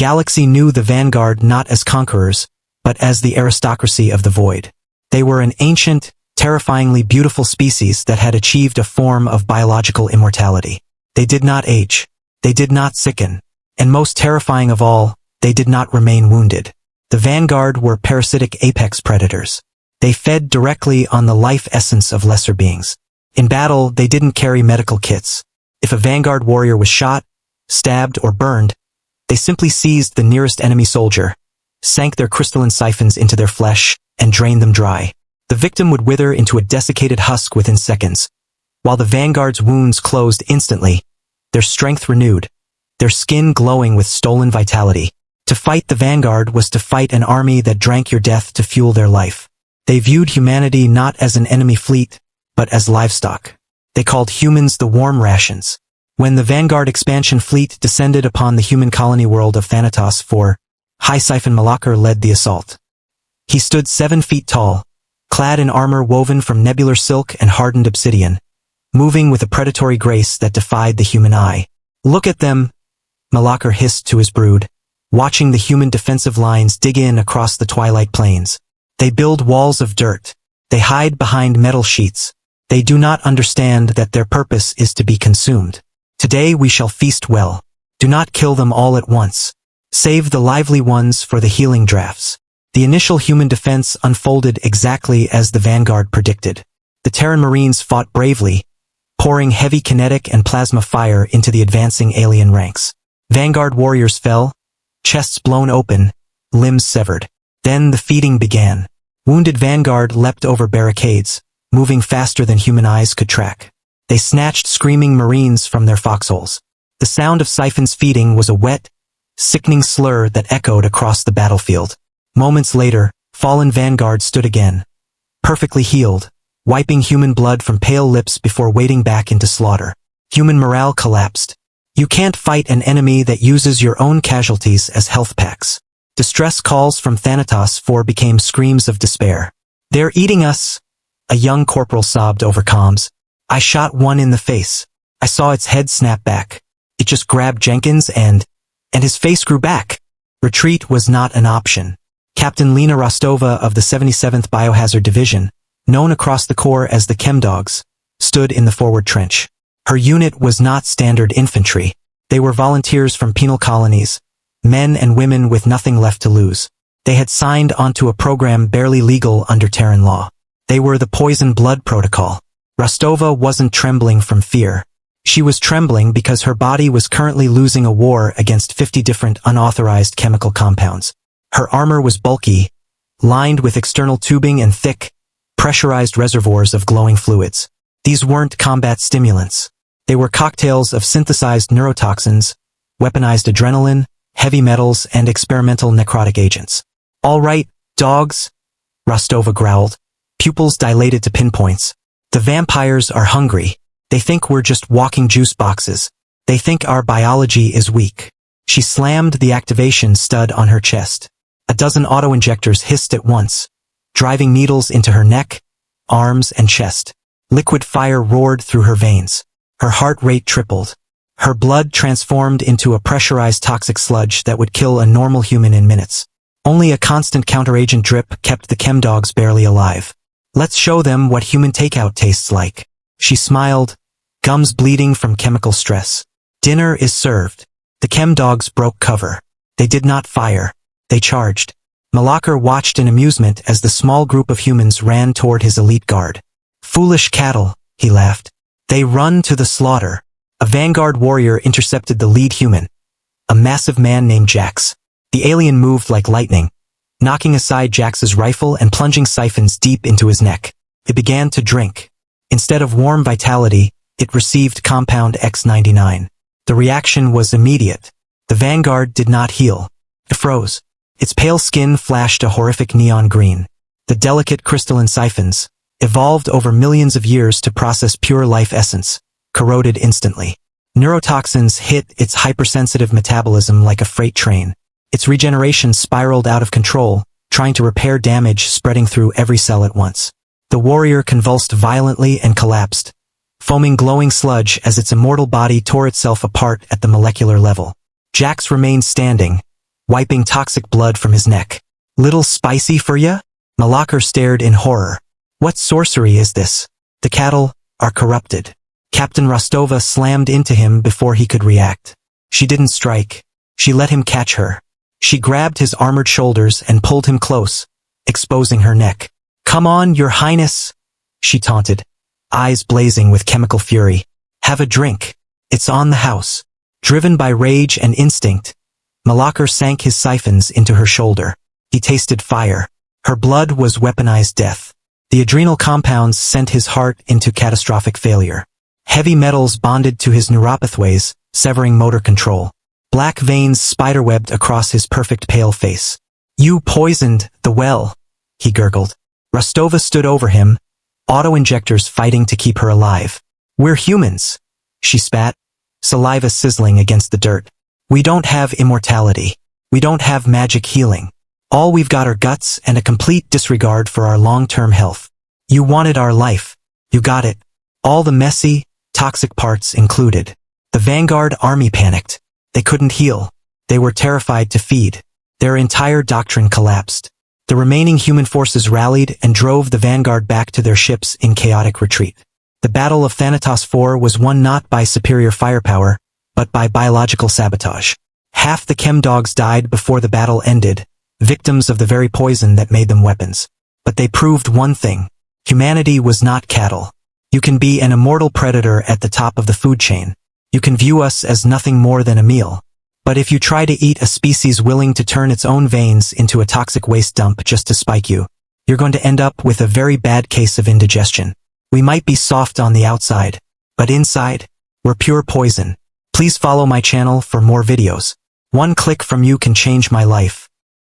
galaxy knew the Vanguard not as conquerors, but as the aristocracy of the void. They were an ancient, terrifyingly beautiful species that had achieved a form of biological immortality. They did not age. They did not sicken. And most terrifying of all, they did not remain wounded. The Vanguard were parasitic apex predators. They fed directly on the life essence of lesser beings. In battle, they didn't carry medical kits. If a Vanguard warrior was shot, stabbed, or burned, they simply seized the nearest enemy soldier, sank their crystalline siphons into their flesh, and drained them dry. The victim would wither into a desiccated husk within seconds. While the Vanguard's wounds closed instantly, their strength renewed, their skin glowing with stolen vitality. To fight the Vanguard was to fight an army that drank your death to fuel their life. They viewed humanity not as an enemy fleet, but as livestock. They called humans the warm rations. When the Vanguard expansion fleet descended upon the human colony world of Thanatos IV, High Siphon Malakar led the assault. He stood 7 feet tall, clad in armor woven from nebular silk and hardened obsidian, moving with a predatory grace that defied the human eye. "Look at them," Malakar hissed to his brood, watching the human defensive lines dig in across the twilight plains. "They build walls of dirt. They hide behind metal sheets. They do not understand that their purpose is to be consumed. Today we shall feast well. Do not kill them all at once. Save the lively ones for the healing drafts." The initial human defense unfolded exactly as the Vanguard predicted. The Terran Marines fought bravely, pouring heavy kinetic and plasma fire into the advancing alien ranks. Vanguard warriors fell, chests blown open, limbs severed. Then the feeding began. Wounded Vanguard leapt over barricades, moving faster than human eyes could track. They snatched screaming Marines from their foxholes. The sound of siphons feeding was a wet, sickening slur that echoed across the battlefield. Moments later, fallen Vanguard stood again, perfectly healed, wiping human blood from pale lips before wading back into slaughter. Human morale collapsed. You can't fight an enemy that uses your own casualties as health packs. Distress calls from Thanatos IV became screams of despair. "They're eating us," a young corporal sobbed over comms. "I shot one in the face. I saw its head snap back. It just grabbed Jenkins and his face grew back." Retreat was not an option. Captain Lena Rostova of the 77th Biohazard Division, known across the Corps as the Chem Dogs, stood in the forward trench. Her unit was not standard infantry. They were volunteers from penal colonies, men and women with nothing left to lose. They had signed onto a program barely legal under Terran law. They were the Poison Blood Protocol. Rostova wasn't trembling from fear. She was trembling because her body was currently losing a war against 50 different unauthorized chemical compounds. Her armor was bulky, lined with external tubing and thick, pressurized reservoirs of glowing fluids. These weren't combat stimulants. They were cocktails of synthesized neurotoxins, weaponized adrenaline, heavy metals, and experimental necrotic agents. "All right, dogs," Rostova growled, pupils dilated to pinpoints. "The vampires are hungry. They think we're just walking juice boxes. They think our biology is weak." She slammed the activation stud on her chest. A dozen auto-injectors hissed at once, driving needles into her neck, arms, and chest. Liquid fire roared through her veins. Her heart rate tripled. Her blood transformed into a pressurized toxic sludge that would kill a normal human in minutes. Only a constant counteragent drip kept the Chem Dogs barely alive. "Let's show them what human takeout tastes like." She smiled, gums bleeding from chemical stress. "Dinner is served." The Chem Dogs broke cover. They did not fire. They charged. Malakar watched in amusement as the small group of humans ran toward his elite guard. "Foolish cattle," he laughed. "They run to the slaughter." A Vanguard warrior intercepted the lead human, a massive man named Jax. The alien moved like lightning, knocking aside Jax's rifle and plunging siphons deep into his neck. It began to drink. Instead of warm vitality, it received compound X99. The reaction was immediate. The Vanguard did not heal. It froze. Its pale skin flashed a horrific neon green. The delicate crystalline siphons, evolved over millions of years to process pure life essence, corroded instantly. Neurotoxins hit its hypersensitive metabolism like a freight train. Its regeneration spiraled out of control, trying to repair damage spreading through every cell at once. The warrior convulsed violently and collapsed, foaming glowing sludge as its immortal body tore itself apart at the molecular level. Jax remained standing, wiping toxic blood from his neck. Little spicy for ya? Malakar stared in horror. What sorcery is this? The cattle are corrupted. Captain Rostova slammed into him before he could react. She didn't strike. She let him catch her. She grabbed his armored shoulders and pulled him close, exposing her neck. Come on, your highness, she taunted, eyes blazing with chemical fury. Have a drink. It's on the house. Driven by rage and instinct, Malakar sank his siphons into her shoulder. He tasted fire. Her blood was weaponized death. The adrenal compounds sent his heart into catastrophic failure. Heavy metals bonded to his neuropathways, severing motor control. Black veins spiderwebbed across his perfect pale face. You poisoned the well, he gurgled. Rostova stood over him, auto-injectors fighting to keep her alive. We're humans, she spat, saliva sizzling against the dirt. We don't have immortality. We don't have magic healing. All we've got are guts and a complete disregard for our long-term health. You wanted our life. You got it. All the messy, toxic parts included. The Vanguard army panicked. They couldn't heal. They were terrified to feed. Their entire doctrine collapsed. The remaining human forces rallied and drove the Vanguard back to their ships in chaotic retreat. The Battle of Thanatos IV was won not by superior firepower, but by biological sabotage. Half the Chem Dogs died before the battle ended, victims of the very poison that made them weapons. But they proved one thing. Humanity was not cattle. You can be an immortal predator at the top of the food chain. You can view us as nothing more than a meal. But if you try to eat a species willing to turn its own veins into a toxic waste dump just to spike you, you're going to end up with a very bad case of indigestion. We might be soft on the outside, but inside, we're pure poison. Please follow my channel for more videos. One click from you can change my life.